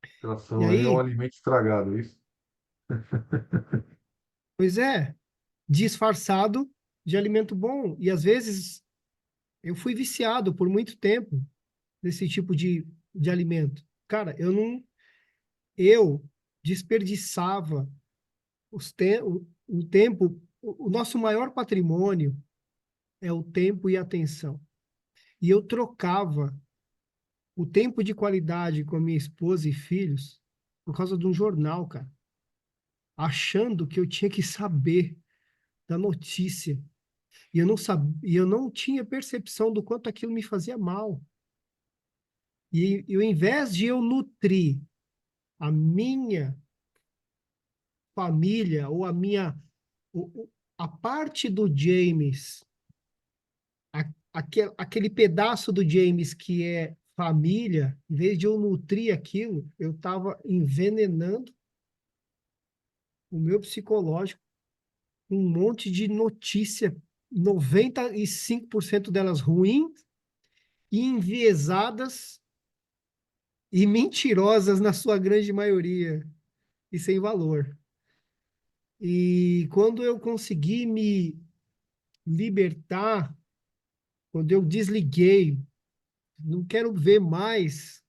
E Distração aí é um aí, alimento estragado, é isso? pois é, disfarçado de alimento bom. E às vezes eu fui viciado por muito tempo nesse tipo de alimento. Cara, eu desperdiçava o tempo, o nosso maior patrimônio é o tempo e a atenção. E eu trocava o tempo de qualidade com a minha esposa e filhos por causa de um jornal, cara, achando que eu tinha que saber da notícia. E eu não tinha percepção do quanto aquilo me fazia mal. E ao invés de eu nutrir a minha família ou a parte do James, aquele pedaço do James que é família, em vez de eu nutrir aquilo, eu estava envenenando o meu psicológico com um monte de notícia, 95% delas ruins e enviesadas e mentirosas na sua grande maioria e sem valor. E quando eu consegui me libertar, quando eu desliguei, não quero ver mais,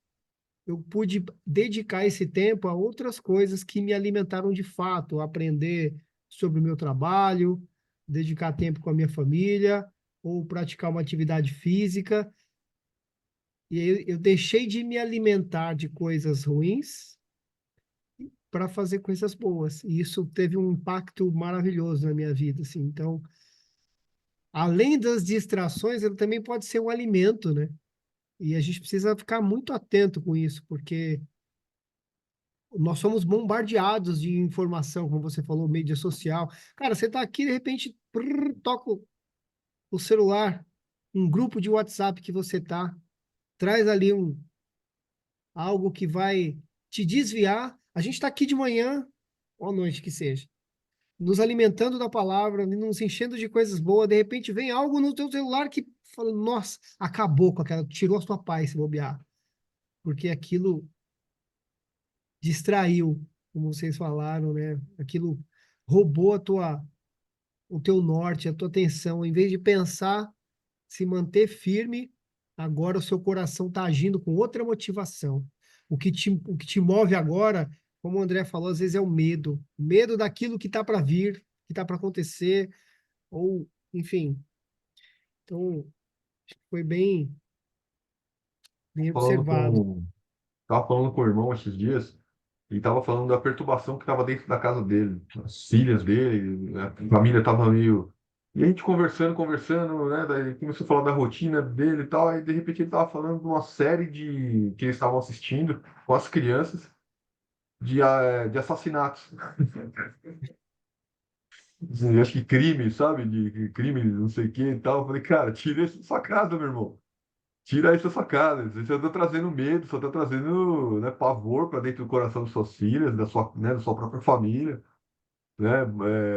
eu pude dedicar esse tempo a outras coisas que me alimentaram de fato, aprender sobre o meu trabalho, dedicar tempo com a minha família, ou praticar uma atividade física. E eu deixei de me alimentar de coisas ruins para fazer coisas boas. E isso teve um impacto maravilhoso na minha vida, assim. Então, além das distrações, ele também pode ser um alimento, né? E a gente precisa ficar muito atento com isso, porque nós somos bombardeados de informação, como você falou, mídia social. Cara, você está aqui, de repente, toca o celular, um grupo de WhatsApp que você tá, traz ali algo que vai te desviar. A gente está aqui de manhã, ou à noite que seja, nos alimentando da palavra, nos enchendo de coisas boas, de repente vem algo no teu celular que fala, nossa, acabou com aquela, tirou a sua paz se bobear, porque aquilo distraiu, como vocês falaram, né? Aquilo roubou o teu norte, a tua atenção, em vez de pensar, se manter firme, agora o seu coração está agindo com outra motivação. O que te move agora, como o André falou, às vezes é o medo daquilo que está para vir, que está para acontecer, ou, enfim. Então, foi bem Falando observado. tava falando com o irmão esses dias, e estava falando da perturbação que estava dentro da casa dele, as filhas dele, a família estava meio. E a gente conversando, né? Daí começou a falar da rotina dele e tal, aí de repente ele estava falando de uma série que eles estavam assistindo com as crianças de assassinatos. acho que crime, sabe? De crime, não sei o que e tal. Eu falei, cara, tira isso da sua casa, meu irmão. Tira isso da sua casa. Você está trazendo medo, só está trazendo, né, pavor para dentro do coração de suas filhas, da sua própria família, né?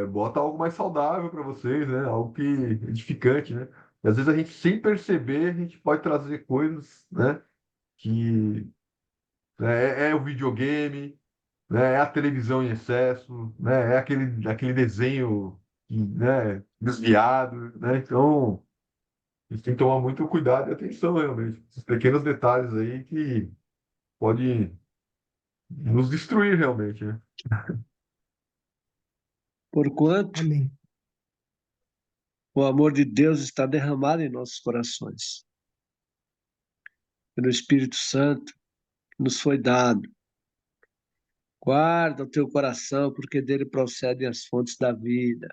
Bota algo mais saudável para vocês, né? Algo que edificante, né? E às vezes a gente, sem perceber, a gente pode trazer coisas, né? Que né, é o videogame, né? É a televisão em excesso, né? É aquele desenho, né? Desviado, né? Então, a gente tem que tomar muito cuidado e atenção, realmente. Esses pequenos detalhes aí que podem nos destruir, realmente, né? Porquanto Amém. o amor de Deus está derramado em nossos corações, pelo Espírito Santo que nos foi dado. Guarda o teu coração, porque dele procedem as fontes da vida.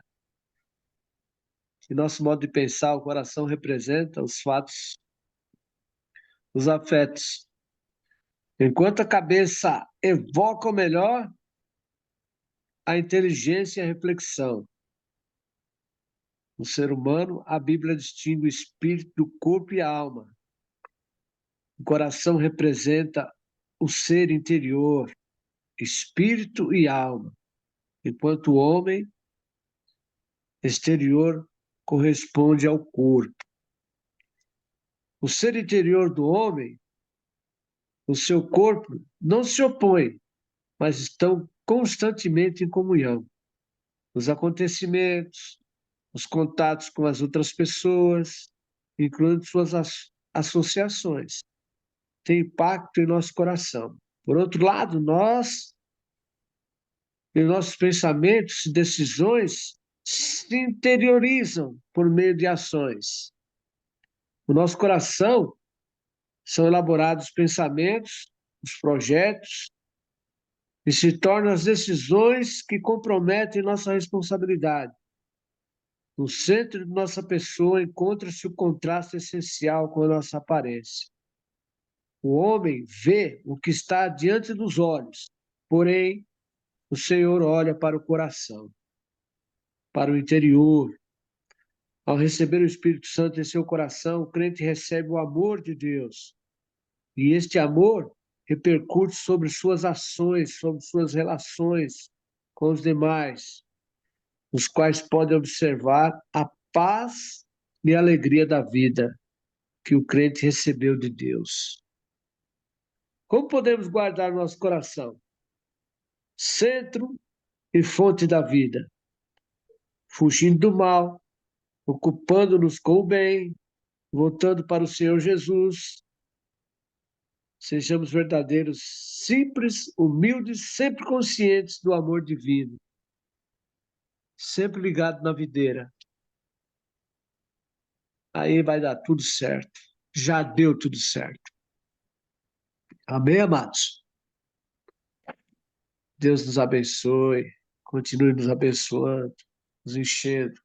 Em nosso modo de pensar, o coração representa os fatos, os afetos. Enquanto a cabeça evoca o melhor, a inteligência e a reflexão. No ser humano, a Bíblia distingue o espírito do corpo e a alma. O coração representa o ser interior, espírito e alma, enquanto o homem exterior corresponde ao corpo. O ser interior do homem, o seu corpo, não se opõe, mas estão constantemente em comunhão. Os acontecimentos, os contatos com as outras pessoas, incluindo suas associações, têm impacto em nosso coração. Por outro lado, em nossos pensamentos e decisões, se interiorizam por meio de ações. O nosso coração são elaborados pensamentos, os projetos, e se tornam as decisões que comprometem nossa responsabilidade. No centro de nossa pessoa encontra-se o contraste essencial com a nossa aparência. O homem vê o que está diante dos olhos, porém, o Senhor olha para o coração, para o interior. Ao receber o Espírito Santo em seu coração, o crente recebe o amor de Deus. E este amor repercute sobre suas ações, sobre suas relações com os demais, os quais podem observar a paz e a alegria da vida que o crente recebeu de Deus. Como podemos guardar nosso coração? Centro e fonte da vida, fugindo do mal, ocupando-nos com o bem, voltando para o Senhor Jesus. Sejamos verdadeiros, simples, humildes, sempre conscientes do amor divino, sempre ligado na videira. Aí vai dar tudo certo. Já deu tudo certo. Amém, amados? Deus nos abençoe, continue nos abençoando, nos enchendo.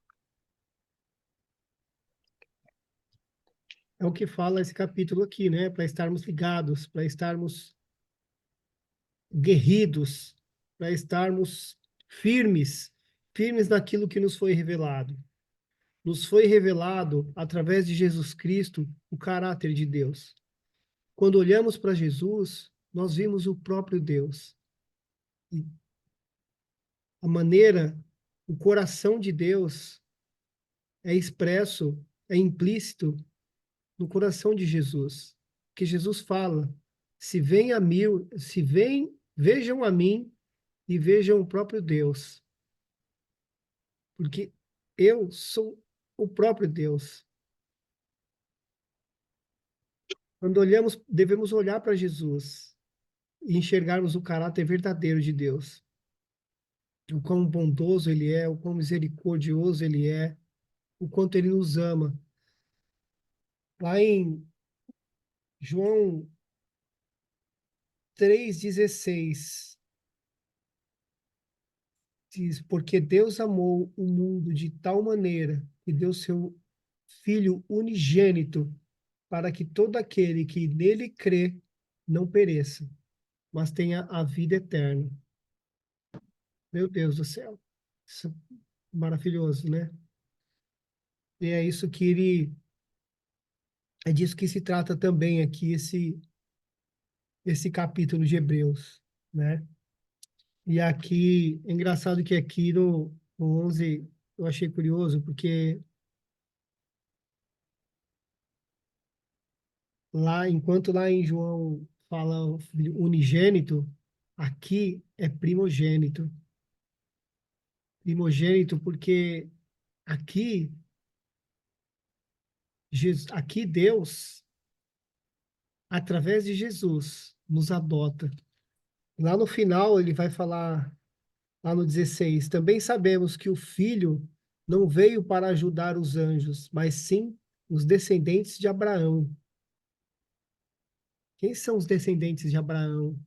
É o que fala esse capítulo aqui, né? Para estarmos ligados, para estarmos guerridos, para estarmos firmes, firmes naquilo que nos foi revelado. Nos foi revelado, através de Jesus Cristo, o caráter de Deus. Quando olhamos para Jesus, nós vimos o próprio Deus. E a maneira, o coração de Deus é expresso, é implícito no coração de Jesus. Que Jesus fala: se vem a mim, se vem, vejam a mim e vejam o próprio Deus. Porque eu sou o próprio Deus. Quando olhamos, devemos olhar para Jesus e enxergarmos o caráter verdadeiro de Deus. O quão bondoso ele é, o quão misericordioso ele é, o quanto ele nos ama. Lá em João 3,16, diz: porque Deus amou o mundo de tal maneira que deu seu Filho unigênito, para que todo aquele que nele crê não pereça, mas tenha a vida eterna. Meu Deus do céu. Isso maravilhoso, né? E é isso que ele, é disso que se trata também aqui, esse capítulo de Hebreus, né? E aqui, é engraçado que aqui no 11, eu achei curioso, porque lá, enquanto lá em João fala o filho unigênito, aqui é primogênito. Primogênito porque aqui, aqui Deus, através de Jesus, nos adota. Lá no final ele vai falar, lá no 16, também sabemos que o Filho não veio para ajudar os anjos, mas sim os descendentes de Abraão. Quem são os descendentes de Abraão?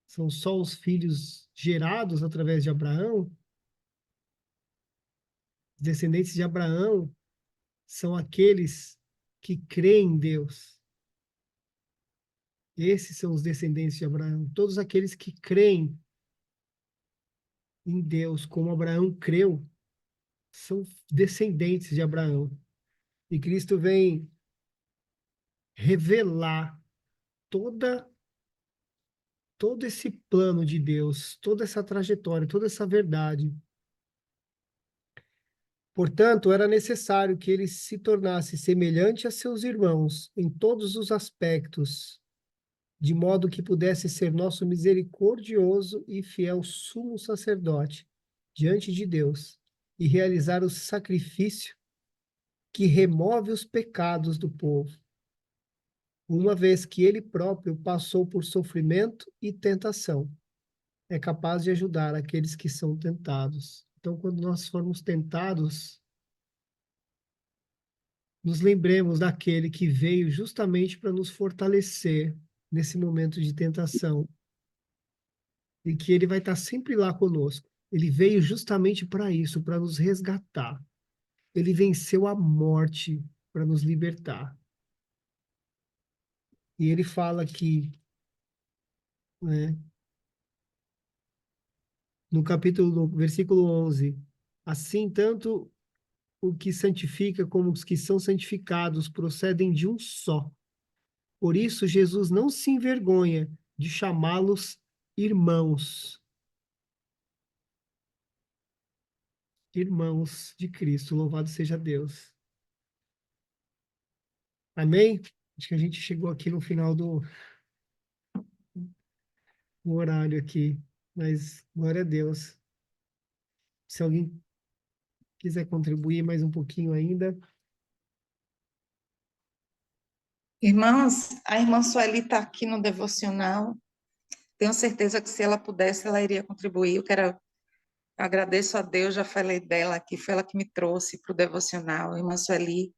São só os filhos gerados através de Abraão? Os descendentes de Abraão são aqueles que creem em Deus. Esses são os descendentes de Abraão. Todos aqueles que creem em Deus, como Abraão creu, são descendentes de Abraão. E Cristo vem revelar toda todo esse plano de Deus, toda essa trajetória, toda essa verdade. Portanto, era necessário que ele se tornasse semelhante a seus irmãos em todos os aspectos, de modo que pudesse ser nosso misericordioso e fiel sumo sacerdote diante de Deus e realizar o sacrifício que remove os pecados do povo, uma vez que ele próprio passou por sofrimento e tentação. É capaz de ajudar aqueles que são tentados. Então, quando nós formos tentados, nos lembremos daquele que veio justamente para nos fortalecer nesse momento de tentação e que ele vai estar sempre lá conosco. Ele veio justamente para isso, para nos resgatar. Ele venceu a morte para nos libertar. E ele fala aqui, né, no versículo 11, assim, tanto o que santifica como os que são santificados procedem de um só. Por isso, Jesus não se envergonha de chamá-los irmãos. Irmãos de Cristo, louvado seja Deus. Amém? Acho que a gente chegou aqui no final do horário aqui, mas glória a Deus. Se alguém quiser contribuir mais um pouquinho ainda. Irmãos, a irmã Sueli está aqui no devocional. Tenho certeza que se ela pudesse, ela iria contribuir. Agradeço a Deus, já falei dela aqui, foi ela que me trouxe para o devocional. A irmã Sueli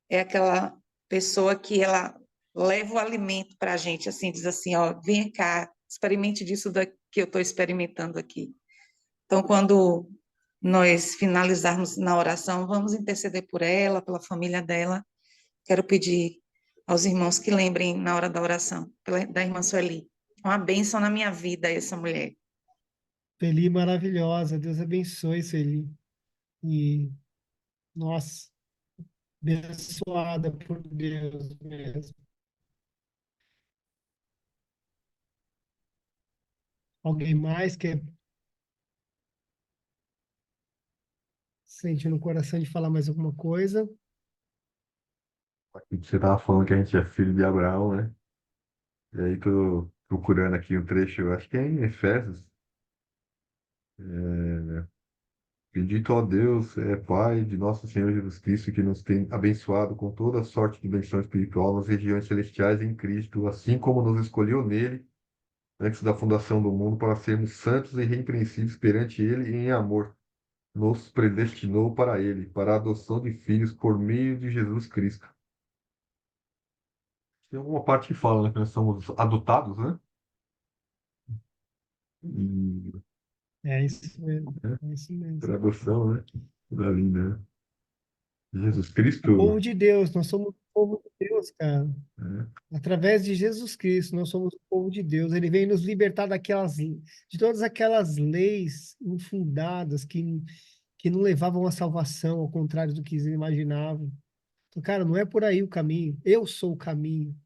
é aquela pessoa que ela leva o alimento para a gente, assim, diz assim, ó, vem cá, experimente disso que eu estou experimentando aqui. Então, quando nós finalizarmos na oração, vamos interceder por ela, pela família dela. Quero pedir aos irmãos que lembrem na hora da oração da irmã Sueli. Uma bênção na minha vida essa mulher. Sueli maravilhosa, Deus abençoe, Sueli. E, nossa, abençoada por Deus mesmo. Alguém mais quer sentir no coração de falar mais alguma coisa? Aqui você estava falando que a gente é filho de Abraão, né? E aí tô procurando aqui um trecho, eu acho que é em Efésios. Bendito ó Deus, Pai de nosso Senhor Jesus Cristo, que nos tem abençoado com toda sorte de bênção espiritual nas regiões celestiais em Cristo, assim como nos escolheu nele, antes da fundação do mundo, para sermos santos e irrepreensíveis perante ele e em amor. Nos predestinou para ele, para a adoção de filhos por meio de Jesus Cristo. Tem alguma parte que fala, né, que nós somos adotados, né? E, É isso mesmo, né, é isso mesmo. por adoção, né? Da linda, né? Jesus O povo Cristo. de Deus, nós somos povo de Deus, cara. Através de Jesus Cristo, nós somos o povo de Deus. Ele veio nos libertar de todas aquelas leis infundadas que não levavam à salvação, ao contrário do que eles imaginavam. Então, cara, não é por aí o caminho. Eu sou o caminho.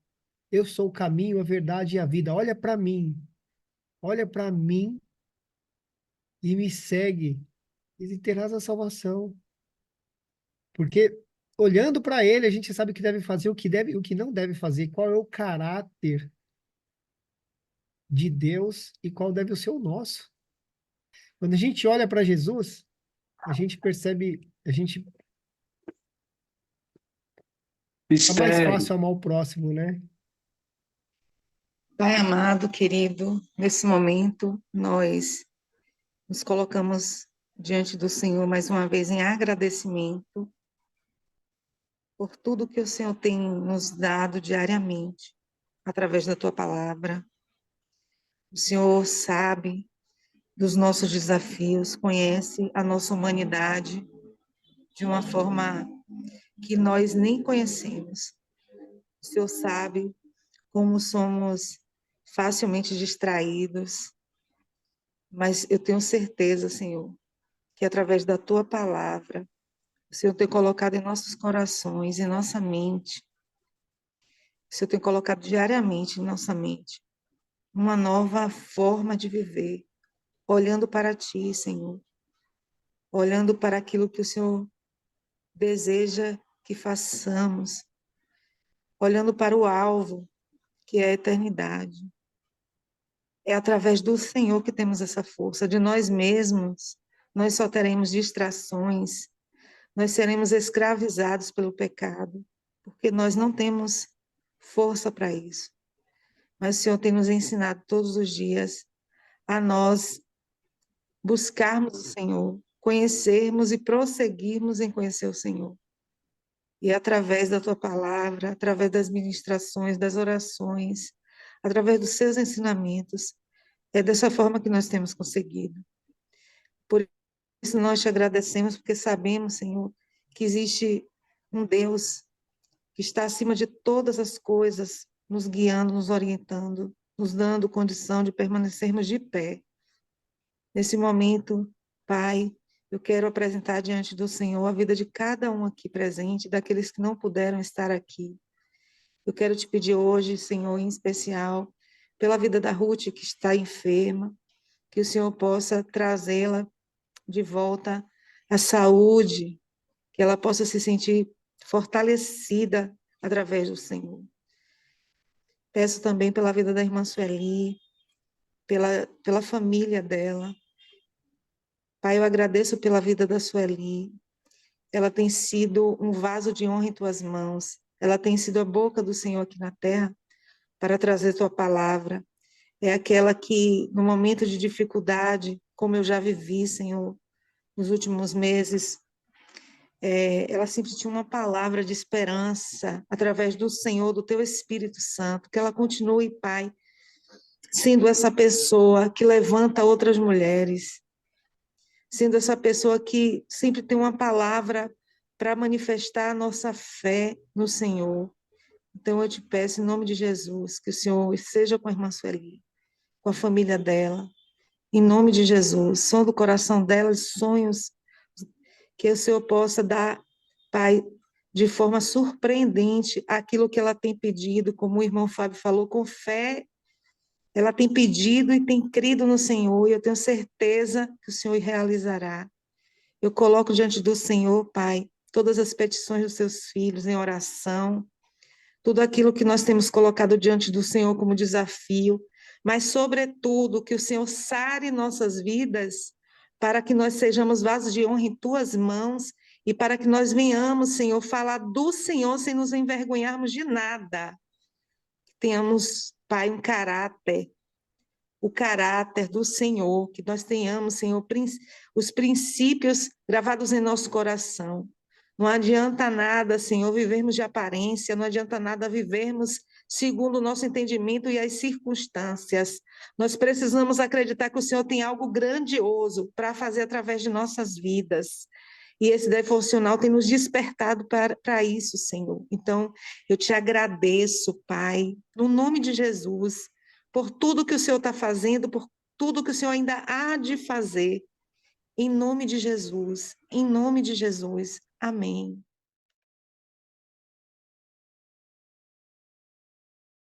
Eu sou o caminho, a verdade e a vida. Olha para mim. Olha para mim e me segue. E terás a salvação. Porque olhando para ele, a gente sabe o que deve fazer, o que deve, o que não deve fazer, qual é o caráter de Deus e qual deve ser o nosso. Quando a gente olha para Jesus, a gente percebe, é mais Espere. fácil amar o próximo, né? Pai amado, querido, nesse momento nós nos colocamos diante do Senhor mais uma vez em agradecimento por tudo que o Senhor tem nos dado diariamente, através da tua palavra. O Senhor sabe dos nossos desafios, conhece a nossa humanidade de uma forma que nós nem conhecemos. O Senhor sabe como somos facilmente distraídos, mas eu tenho certeza, Senhor, que através da tua palavra, o Senhor tem colocado em nossos corações, em nossa mente, o Senhor tem colocado diariamente em nossa mente uma nova forma de viver, olhando para ti, Senhor, olhando para aquilo que o Senhor deseja que façamos, olhando para o alvo, que é a eternidade. É através do Senhor que temos essa força, de nós mesmos, nós só teremos distrações, nós seremos escravizados pelo pecado, porque nós não temos força para isso. Mas o Senhor tem nos ensinado todos os dias a nós buscarmos o Senhor, conhecermos e prosseguirmos em conhecer o Senhor. E através da tua palavra, através das ministrações, das orações, através dos seus ensinamentos, é dessa forma que nós temos conseguido. Por isso nós te agradecemos, porque sabemos, Senhor, que existe um Deus que está acima de todas as coisas, nos guiando, nos orientando, nos dando condição de permanecermos de pé. Nesse momento, Pai, eu quero apresentar diante do Senhor a vida de cada um aqui presente, daqueles que não puderam estar aqui. Eu quero te pedir hoje, Senhor, em especial, pela vida da Ruth, que está enferma, que o Senhor possa trazê-la de volta à saúde, que ela possa se sentir fortalecida através do Senhor. Peço também pela vida da irmã Sueli, pela família dela. Pai, eu agradeço pela vida da Sueli. Ela tem sido um vaso de honra em tuas mãos. Ela tem sido a boca do Senhor aqui na terra para trazer tua palavra. É aquela que, no momento de dificuldade, como eu já vivi, Senhor, nos últimos meses, ela sempre tinha uma palavra de esperança através do Senhor, do teu Espírito Santo, que ela continue, Pai, sendo essa pessoa que levanta outras mulheres, sendo essa pessoa que sempre tem uma palavra para manifestar a nossa fé no Senhor. Então eu te peço, em nome de Jesus, que o Senhor seja com a irmã Sueli, com a família dela, em nome de Jesus, som do coração dela, sonhos que o Senhor possa dar, Pai, de forma surpreendente, aquilo que ela tem pedido, como o irmão Fábio falou, com fé, ela tem pedido e tem crido no Senhor, e eu tenho certeza que o Senhor realizará. Eu coloco diante do Senhor, Pai, todas as petições dos seus filhos em oração, tudo aquilo que nós temos colocado diante do Senhor como desafio, mas, sobretudo, que o Senhor sare nossas vidas para que nós sejamos vasos de honra em tuas mãos e para que nós venhamos, Senhor, falar do Senhor sem nos envergonharmos de nada. Tenhamos, Pai, um caráter, o caráter do Senhor, que nós tenhamos, Senhor, os princípios gravados em nosso coração. Não adianta nada, Senhor, vivermos de aparência, não adianta nada vivermos segundo o nosso entendimento e as circunstâncias. Nós precisamos acreditar que o Senhor tem algo grandioso para fazer através de nossas vidas. E esse devocional tem nos despertado para isso, Senhor. Então, eu te agradeço, Pai, no nome de Jesus, por tudo que o Senhor está fazendo, por tudo que o Senhor ainda há de fazer. Em nome de Jesus, em nome de Jesus. Amém.